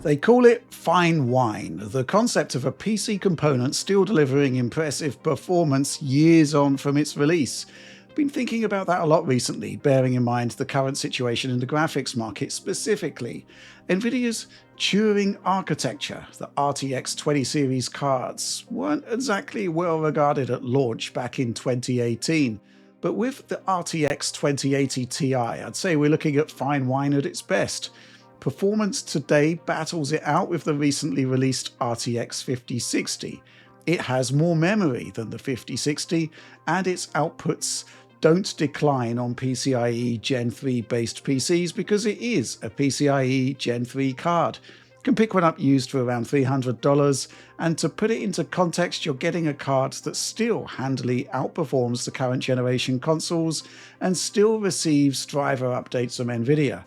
They call it fine wine, the concept of a PC component still delivering impressive performance years on from its release. Been thinking about that a lot recently, bearing in mind the current situation in the graphics market specifically. Nvidia's Turing architecture, the RTX 20 series cards, weren't exactly well regarded at launch back in 2018. But with the RTX 2080 Ti, I'd say we're looking at fine wine at its best. Performance today battles it out with the recently released RTX 5060. It has more memory than the 5060, and its outputs don't decline on PCIe Gen 3 based PCs because it is a PCIe Gen 3 card. You can pick one up used for around $300, and to put it into context, you're getting a card that still handily outperforms the current generation consoles and still receives driver updates from Nvidia.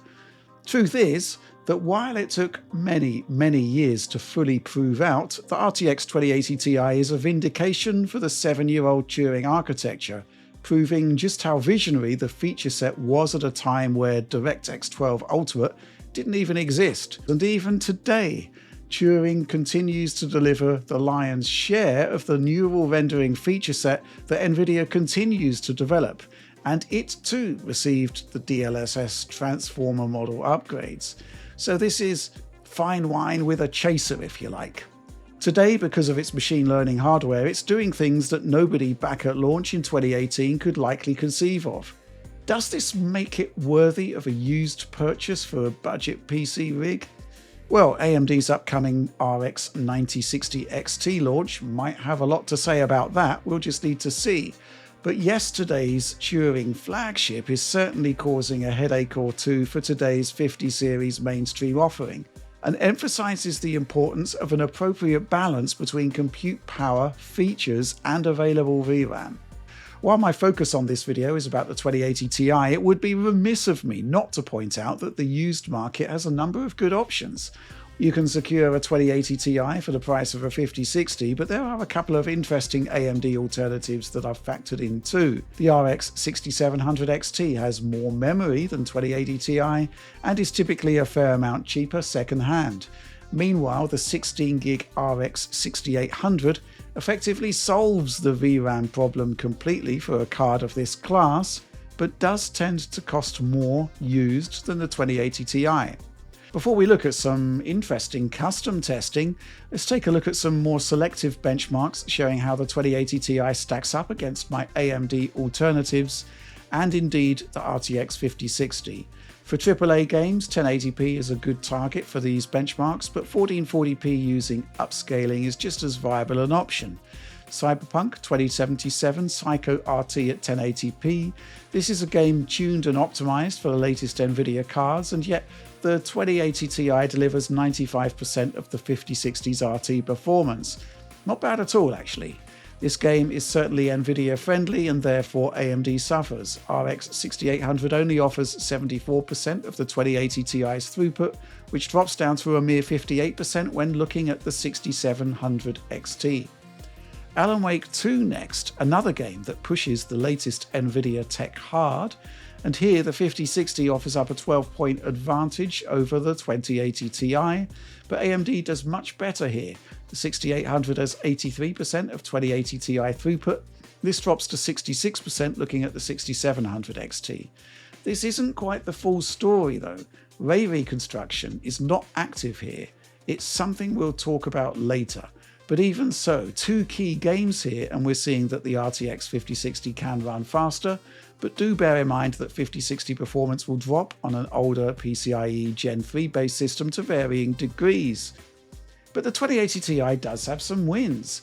Truth is that while it took many years to fully prove out, the RTX 2080 Ti is a vindication for the 7-year-old Turing architecture, proving just how visionary the feature set was at a time where DirectX 12 Ultimate didn't even exist. And even today, Turing continues to deliver the lion's share of the neural rendering feature set that Nvidia continues to develop, and it too received the DLSS transformer model upgrades. So this is fine wine with a chaser, if you like. Today, because of its machine learning hardware, it's doing things that nobody back at launch in 2018 could likely conceive of. Does this make it worthy of a used purchase for a budget PC rig? Well, AMD's upcoming RX 9060 XT launch might have a lot to say about that, we'll just need to see. But yesterday's Turing flagship is certainly causing a headache or two for today's 50 series mainstream offering, and emphasizes the importance of an appropriate balance between compute power, features, and available VRAM. While my focus on this video is about the 2080 Ti, it would be remiss of me not to point out that the used market has a number of good options. You can secure a 2080 Ti for the price of a 5060, but there are a couple of interesting AMD alternatives that I've factored in too. The RX 6700 XT has more memory than 2080 Ti and is typically a fair amount cheaper second-hand. Meanwhile, the 16GB RX 6800 effectively solves the VRAM problem completely for a card of this class, but does tend to cost more used than the 2080 Ti. Before we look at some interesting custom testing, let's take a look at some more selective benchmarks showing how the 2080 Ti stacks up against my AMD alternatives, and indeed the RTX 5060. For AAA games, 1080p is a good target for these benchmarks, but 1440p using upscaling is just as viable an option. Cyberpunk 2077 Psycho RT at 1080p. This is a game tuned and optimized for the latest Nvidia cards, and yet the 2080 Ti delivers 95% of the 5060's RT performance. Not bad at all, actually. This game is certainly Nvidia friendly, and therefore AMD suffers. RX 6800 only offers 74% of the 2080 Ti's throughput, which drops down to a mere 58% when looking at the 6700 XT. Alan Wake 2 next, another game that pushes the latest Nvidia tech hard, and here the 5060 offers up a 12-point advantage over the 2080 Ti, but AMD does much better here. The 6800 has 83% of 2080 Ti throughput. This drops to 66% looking at the 6700 XT. This isn't quite the full story though. Ray reconstruction is not active here. It's something we'll talk about later. But even so, two key games here, and we're seeing that the RTX 5060 can run faster, but do bear in mind that 5060 performance will drop on an older PCIe Gen 3 based system to varying degrees. But the 2080 Ti does have some wins.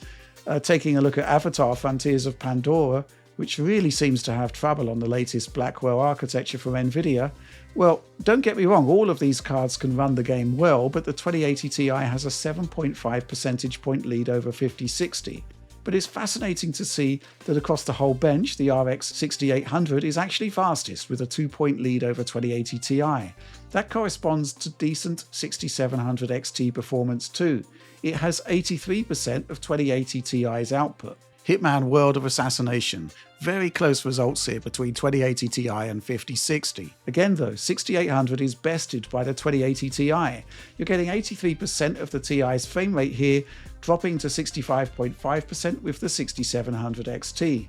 Taking a look at Avatar Frontiers of Pandora, which really seems to have trouble on the latest Blackwell architecture from Nvidia. Well, don't get me wrong, all of these cards can run the game well, but the 2080 Ti has a 7.5 percentage point lead over 5060. But it's fascinating to see that across the whole bench, the RX 6800 is actually fastest with a 2-point lead over 2080 Ti. That corresponds to decent 6700 XT performance too. It has 83% of 2080 Ti's output. Hitman World of Assassination. Very close results here between 2080 Ti and 5060. Again though, 6800 is bested by the 2080 Ti. You're getting 83% of the Ti's frame rate here, dropping to 65.5% with the 6700 XT.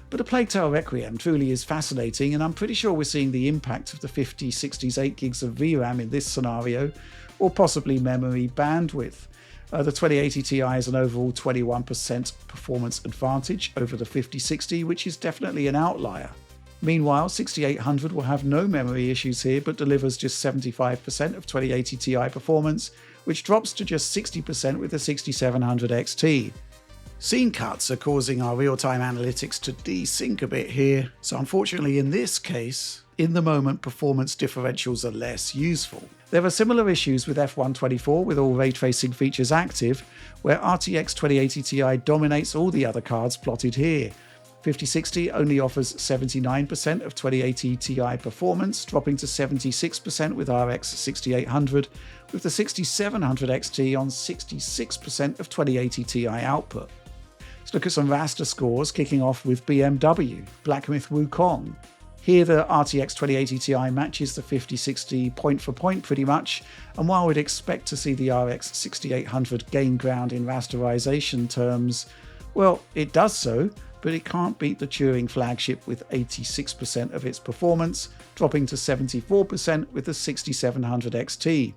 But A Plague Tale Requiem truly is fascinating, and I'm pretty sure we're seeing the impact of the 5060's 8 gigs of VRAM in this scenario, or possibly memory bandwidth. The 2080 Ti is an overall 21% performance advantage over the 5060, which is definitely an outlier. Meanwhile, 6800 will have no memory issues here, but delivers just 75% of 2080 Ti performance, which drops to just 60% with the 6700 XT. Scene cuts are causing our real-time analytics to desync a bit here, so unfortunately in this case, in the moment performance differentials are less useful. There are similar issues with F124 with all ray tracing features active, where RTX 2080 Ti dominates all the other cards plotted here. 5060 only offers 79% of 2080 Ti performance, dropping to 76% with RX 6800, with the 6700 XT on 66% of 2080 Ti output. Let's look at some raster scores, kicking off with BMW, Black Myth Wukong. Here the RTX 2080 Ti matches the 5060 point for point pretty much, and while we'd expect to see the RX 6800 gain ground in rasterization terms, well, it does so, but it can't beat the Turing flagship with 86% of its performance, dropping to 74% with the 6700 XT.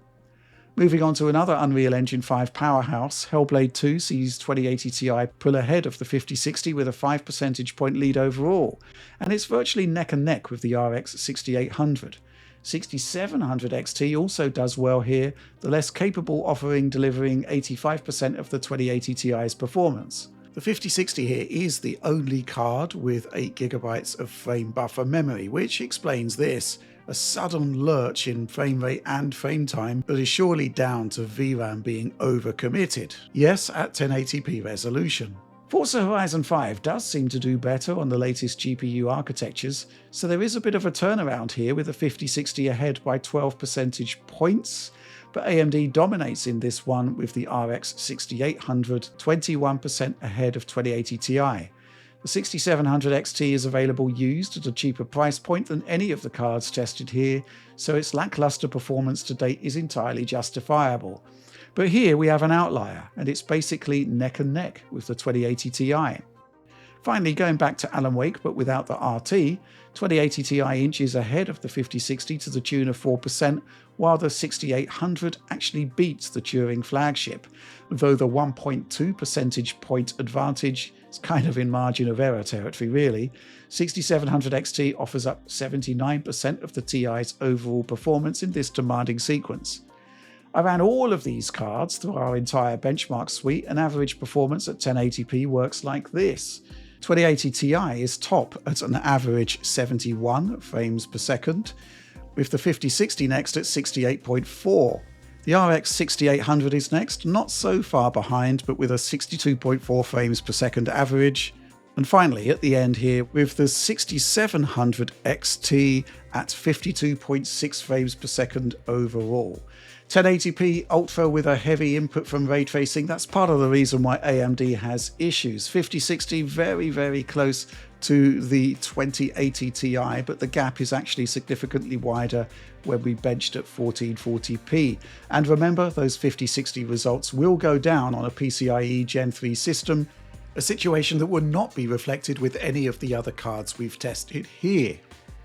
Moving on to another Unreal Engine 5 powerhouse, Hellblade 2 sees 2080 Ti pull ahead of the 5060 with a 5 percentage point lead overall, and it's virtually neck and neck with the RX 6800. 6700 XT also does well here, the less capable offering delivering 85% of the 2080 Ti's performance. The 5060 here is the only card with 8GB of frame buffer memory, which explains this. A sudden lurch in frame rate and frame time, but is surely down to VRAM being overcommitted. Yes, at 1080p resolution. Forza Horizon 5 does seem to do better on the latest GPU architectures, so there is a bit of a turnaround here with the 5060 ahead by 12 percentage points, but AMD dominates in this one with the RX 6800 21% ahead of 2080 Ti. The 6700 XT is available used at a cheaper price point than any of the cards tested here, so its lackluster performance to date is entirely justifiable. But here we have an outlier, and it's basically neck and neck with the 2080 Ti. Finally, going back to Alan Wake but without the RT, 2080 Ti inches ahead of the 5060 to the tune of 4%, while the 6800 actually beats the Turing flagship, though the 1.2 percentage point advantage is kind of in margin of error territory really. 6700 XT offers up 79% of the Ti's overall performance in this demanding sequence. I ran all of these cards through our entire benchmark suite, and average performance at 1080p works like this. 2080 Ti is top at an average 71 frames per second, with the 5060 next at 68.4. The RX 6800 is next, not so far behind, but with a 62.4 frames per second average. And finally, at the end here, with the 6700 XT at 52.6 frames per second overall. 1080p Ultra with a heavy input from ray tracing, that's part of the reason why AMD has issues. 5060 very, very close to the 2080 Ti, but the gap is actually significantly wider when we benched at 1440p. And remember, those 5060 results will go down on a PCIe Gen 3 system, a situation that would not be reflected with any of the other cards we've tested here.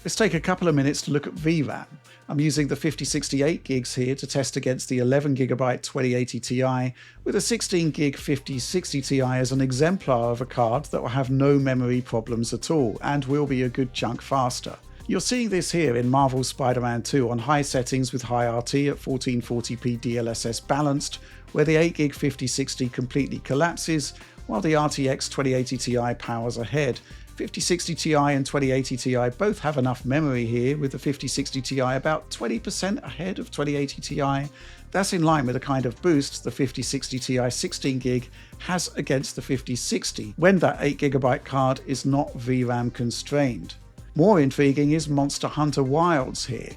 Let's take a couple of minutes to look at VRAM. I'm using the 5068 gigs here to test against the 11GB 2080 Ti, with a 16GB 5060 Ti as an exemplar of a card that will have no memory problems at all, and will be a good chunk faster. You're seeing this here in Marvel's Spider-Man 2 on high settings with high RT at 1440p DLSS balanced, where the 8GB 5060 completely collapses, while the RTX 2080 Ti powers ahead. 5060 Ti and 2080 Ti both have enough memory here, with the 5060 Ti about 20% ahead of 2080 Ti. That's in line with the kind of boost the 5060 Ti 16GB has against the 5060 when that 8GB card is not VRAM constrained. More intriguing is Monster Hunter Wilds here.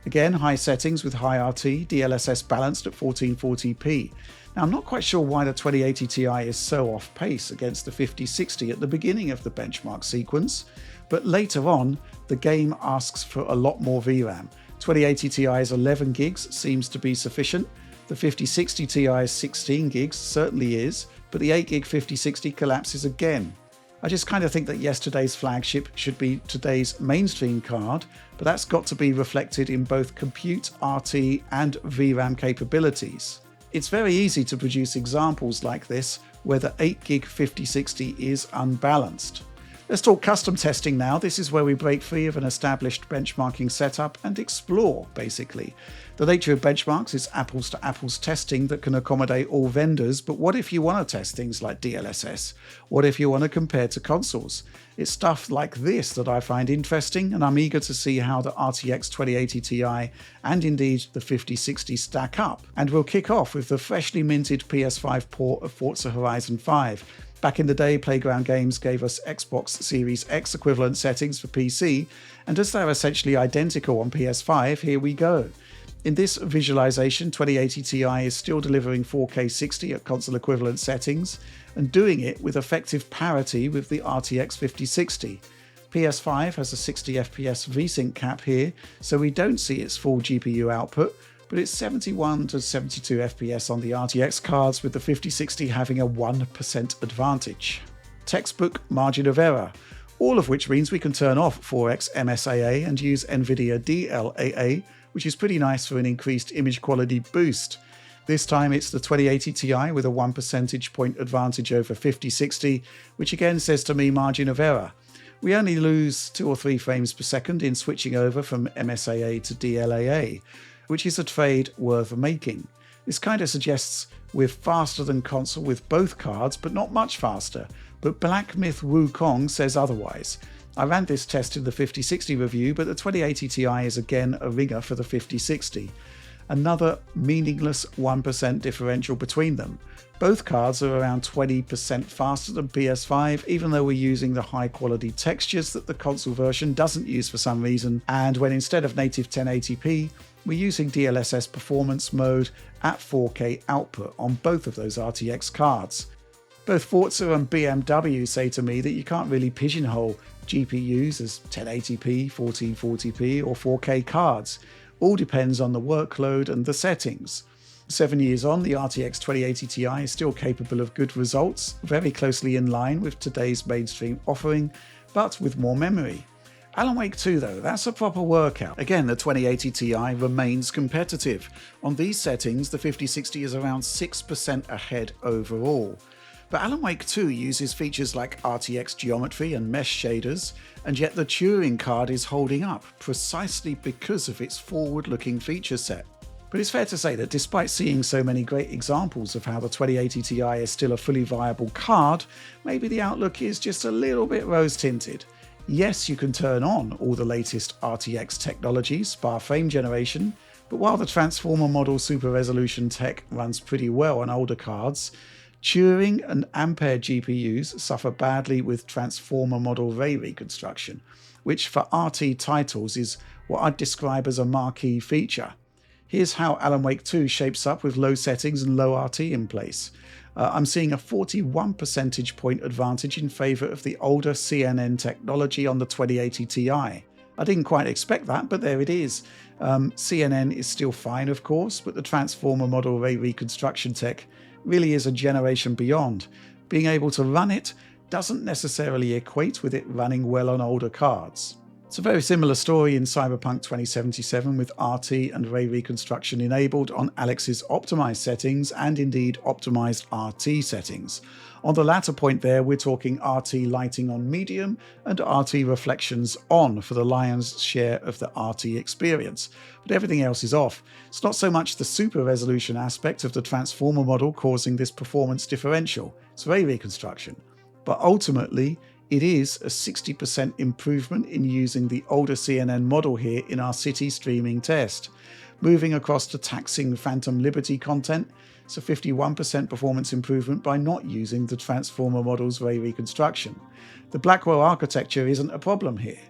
Again, high settings with high RT, DLSS balanced at 1440p. Now, I'm not quite sure why the 2080 Ti is so off pace against the 5060 at the beginning of the benchmark sequence, but later on, the game asks for a lot more VRAM. 2080 Ti's 11 gigs seems to be sufficient. The 5060 Ti's 16 gigs certainly is, but the 8 gig 5060 collapses again. I just kind of think that yesterday's flagship should be today's mainstream card, but that's got to be reflected in both compute, RT, and VRAM capabilities. It's very easy to produce examples like this where the 8 gig 5060 is unbalanced. Let's talk custom testing now. This is where we break free of an established benchmarking setup and explore, basically. The nature of benchmarks is apples to apples testing that can accommodate all vendors, but what if you want to test things like DLSS? What if you want to compare to consoles? It's stuff like this that I find interesting, and I'm eager to see how the RTX 2080 Ti and indeed the 5060 stack up. And we'll kick off with the freshly minted PS5 port of Forza Horizon 5. Back in the day, Playground Games gave us Xbox Series X equivalent settings for PC, and as they're essentially identical on PS5, here we go. In this visualization, 2080 Ti is still delivering 4K 60 at console equivalent settings, and doing it with effective parity with the RTX 5060. PS5 has a 60 FPS VSync cap here, so we don't see its full GPU output, but it's 71 to 72 FPS on the RTX cards, with the 5060 having a 1% advantage. Textbook margin of error, all of which means we can turn off 4x MSAA and use Nvidia DLAA, which is pretty nice for an increased image quality boost. This time it's the 2080 Ti with a 1 percentage point advantage over 5060, which again says to me margin of error. We only lose 2 or 3 frames per second in switching over from MSAA to DLAA, which is a trade worth making. This kind of suggests we're faster than console with both cards, but not much faster. But Black Myth Wukong says otherwise. I ran this test in the 5060 review, but the 2080 Ti is again a ringer for the 5060. Another meaningless 1% differential between them. Both cards are around 20% faster than PS5, even though we're using the high quality textures that the console version doesn't use for some reason, and when instead of native 1080p, we're using DLSS performance mode at 4K output on both of those RTX cards. Both Forza and BMW say to me that you can't really pigeonhole GPUs as 1080p, 1440p or 4K cards. All depends on the workload and the settings. 7 years on, the RTX 2080 Ti is still capable of good results, very closely in line with today's mainstream offering, but with more memory. Alan Wake 2 though, that's a proper workout. Again, the 2080 Ti remains competitive. On these settings, the 5060 is around 6% ahead overall. But Alan Wake 2 uses features like RTX geometry and mesh shaders, and yet the Turing card is holding up, precisely because of its forward-looking feature set. But it's fair to say that despite seeing so many great examples of how the 2080 Ti is still a fully viable card, maybe the outlook is just a little bit rose-tinted. Yes, you can turn on all the latest RTX technologies, bar frame generation, but while the transformer model super resolution tech runs pretty well on older cards, Turing and Ampere GPUs suffer badly with transformer model ray reconstruction, which for RT titles is what I'd describe as a marquee feature. Here's how Alan Wake 2 shapes up with low settings and low RT in place. I'm seeing a 41 percentage point advantage in favour of the older CNN technology on the 2080 Ti. I didn't quite expect that, but there it is. CNN is still fine, of course, but the transformer model ray reconstruction tech really is a generation beyond. Being able to run it doesn't necessarily equate with it running well on older cards. It's a very similar story in Cyberpunk 2077 with RT and ray reconstruction enabled on Alex's optimized settings and indeed optimized RT settings. On the latter point there, we're talking RT lighting on medium and RT reflections on for the lion's share of the RT experience, but everything else is off. It's not so much the super resolution aspect of the transformer model causing this performance differential, it's ray reconstruction. But ultimately, it is a 60% improvement in using the older CNN model here in our city streaming test. Moving across to taxing Phantom Liberty content, it's a 51% performance improvement by not using the transformer model's ray reconstruction. The Blackwell architecture isn't a problem here.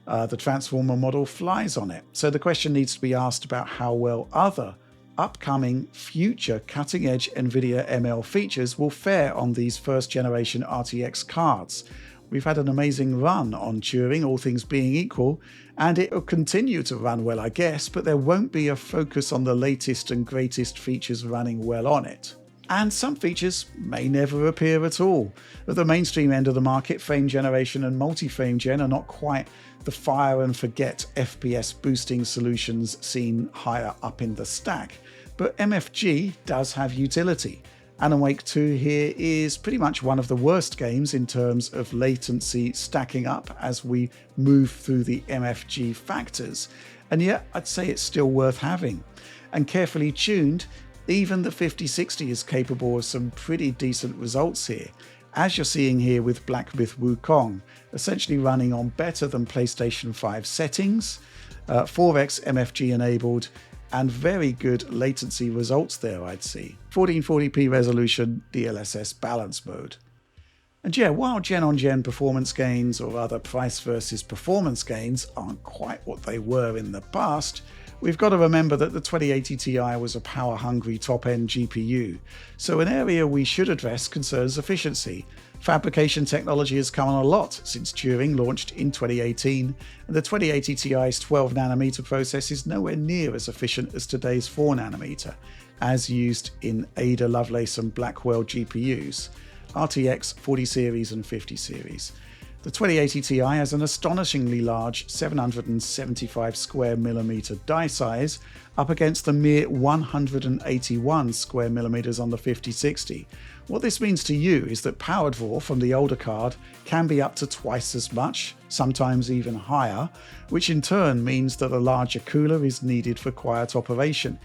The transformer model flies on it. So the question needs to be asked about how well other upcoming future cutting-edge Nvidia ML features will fare on these first-generation RTX cards. We've had an amazing run on Turing, all things being equal, and it will continue to run well, I guess, but there won't be a focus on the latest and greatest features running well on it. And some features may never appear at all. At the mainstream end of the market, frame generation and multi-frame gen are not quite the fire and forget FPS boosting solutions seen higher up in the stack, but MFG does have utility. Alan Wake 2 here is pretty much one of the worst games in terms of latency stacking up as we move through the MFG factors, and yet I'd say it's still worth having. And carefully tuned, even the 5060 is capable of some pretty decent results here, as you're seeing here with Black Myth Wukong, essentially running on better than PlayStation 5 settings, 4x MFG enabled, and very good latency results there, I'd see. 1440p resolution, DLSS balance mode. And yeah, while gen-on-gen performance gains or other price versus performance gains aren't quite what they were in the past, we've got to remember that the 2080 Ti was a power-hungry top-end GPU, so an area we should address concerns efficiency. Fabrication technology has come on a lot since Turing launched in 2018, and the 2080 Ti's 12nm process is nowhere near as efficient as today's 4nm, as used in Ada Lovelace and Blackwell GPUs, RTX 40 series and 50 series. The 2080 Ti has an astonishingly large 775 square millimeter die size up against the mere 181 square millimeters on the 5060. What this means to you is that power draw from the older card can be up to twice as much, sometimes even higher, which in turn means that a larger cooler is needed for quiet operation.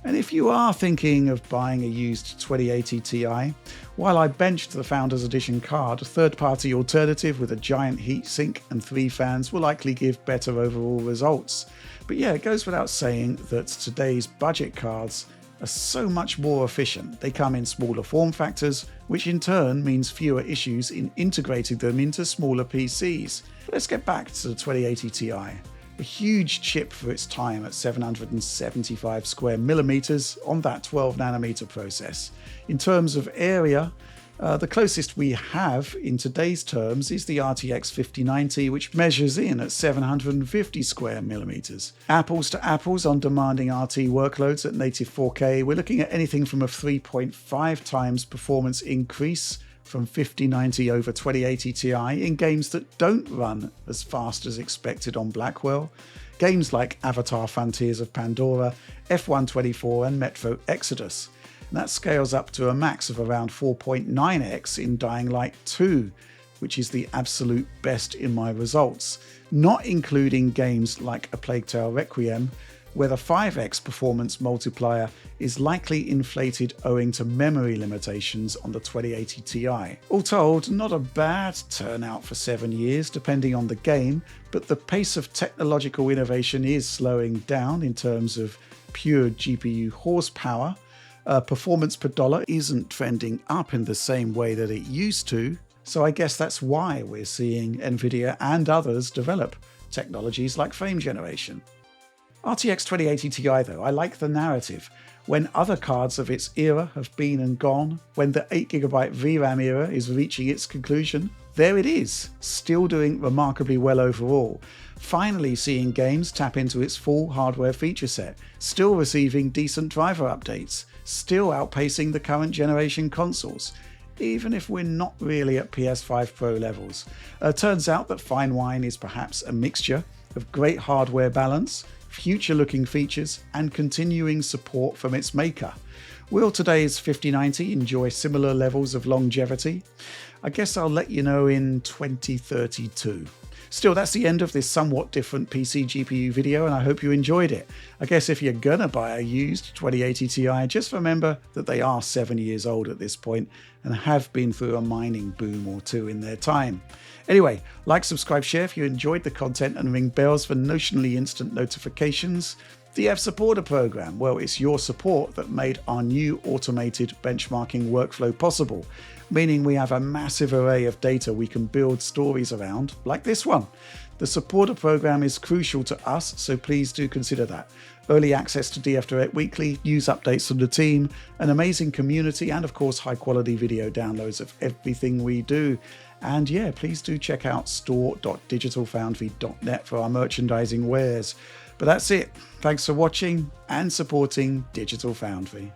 And if you are thinking of buying a used 2080 Ti, while I benched the Founders Edition card, a third-party alternative with a giant heatsink and 3 fans will likely give better overall results. But yeah, it goes without saying that today's budget cards are so much more efficient. They come in smaller form factors, which in turn means fewer issues in integrating them into smaller PCs. But let's get back to the 2080 Ti. A huge chip for its time at 775 square millimeters on that 12nm process. In terms of area, the closest we have in today's terms is the RTX 5090, which measures in at 750 square millimeters. Apples to apples on demanding RT workloads at native 4K, we're looking at anything from a 3.5 times performance increase from 5090 over 2080 Ti in games that don't run as fast as expected on Blackwell. Games like Avatar Frontiers of Pandora, F124 and Metro Exodus. And that scales up to a max of around 4.9x in Dying Light 2, which is the absolute best in my results, not including games like A Plague Tale Requiem, where the 5x performance multiplier is likely inflated owing to memory limitations on the 2080 Ti. All told, not a bad turnout for 7 years depending on the game, but the pace of technological innovation is slowing down in terms of pure GPU horsepower. Performance per dollar isn't trending up in the same way that it used to, so I guess that's why we're seeing Nvidia and others develop technologies like frame generation. RTX 2080 Ti though, I like the narrative. When other cards of its era have been and gone, when the 8GB VRAM era is reaching its conclusion, there it is, still doing remarkably well overall. Finally seeing games tap into its full hardware feature set, still receiving decent driver updates, still outpacing the current generation consoles, even if we're not really at PS5 Pro levels. Turns out that fine wine is perhaps a mixture of great hardware balance, future-looking features, and continuing support from its maker. Will today's 5090 enjoy similar levels of longevity? I guess I'll let you know in 2032. Still, that's the end of this somewhat different PC GPU video, and I hope you enjoyed it. I guess if you're gonna buy a used 2080 Ti, just remember that they are 7 years old at this point and have been through a mining boom or two in their time. Anyway, like, subscribe, share if you enjoyed the content, and ring bells for notionally instant notifications. The F Supporter Program, well, it's your support that made our new automated benchmarking workflow possible, meaning we have a massive array of data we can build stories around, like this one. The supporter program is crucial to us, so please do consider that. Early access to DF Direct Weekly, news updates from the team, an amazing community, and of course high quality video downloads of everything we do. And yeah, please do check out store.digitalfoundry.net for our merchandising wares. But that's it. Thanks for watching and supporting Digital Foundry.